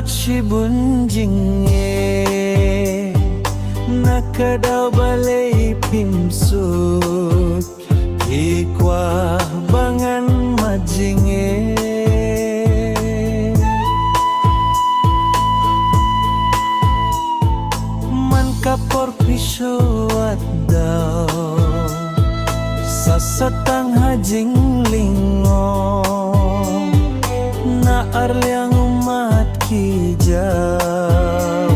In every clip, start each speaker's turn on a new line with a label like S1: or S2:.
S1: Shibunjinge nakadaw balay pimsut ikwa bangan majinge man kapor pisyo at daw sasatang hajing lingo na arliang umat kijau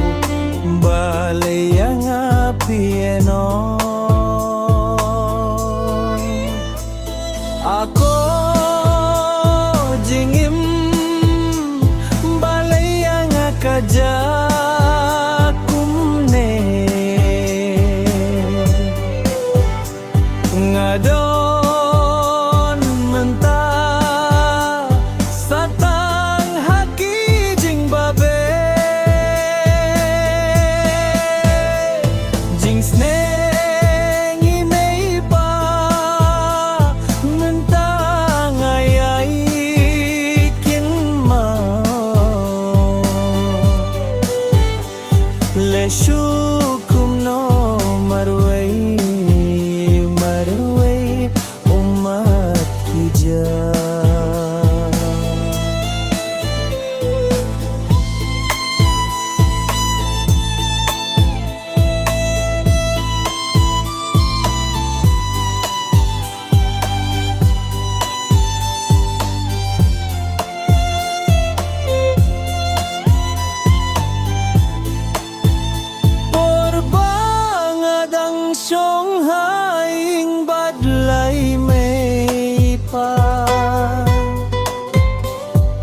S1: balay ang apieno ako jingim balay ang akajakumne ngadon menta satang haki jing babe jing sneng imei pa menta ngayai kin ma le shukum no marwai umat kijau Shanghai badlay may pa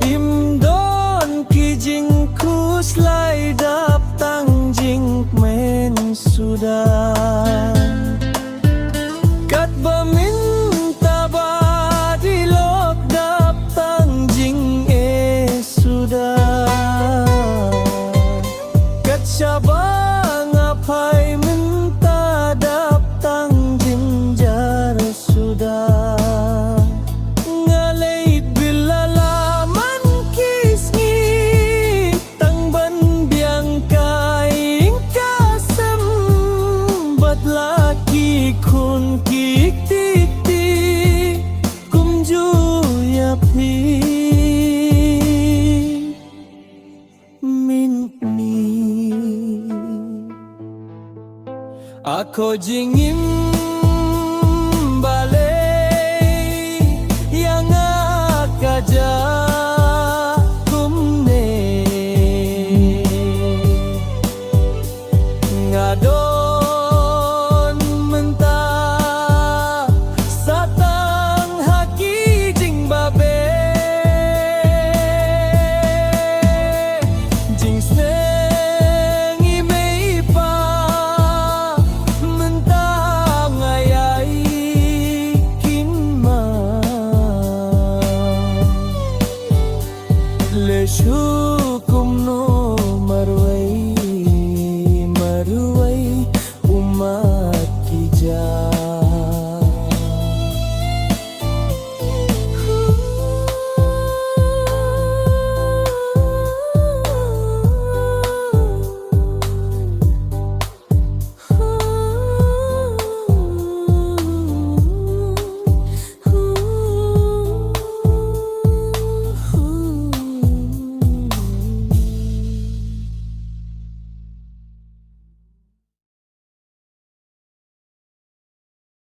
S1: imdon kijing kuslay dap tang jing men sudah kat baminta ba dilok dap tang jing sudah kat syabang apai ngalait bilalaman kisngi tangban biang kaing kasam badlaki kun kik tik tik kumju yapi minni ako jingim balay yang akajakumne ngadon menta satang haki jing babe jing sneng imei pa menta ngayai le shu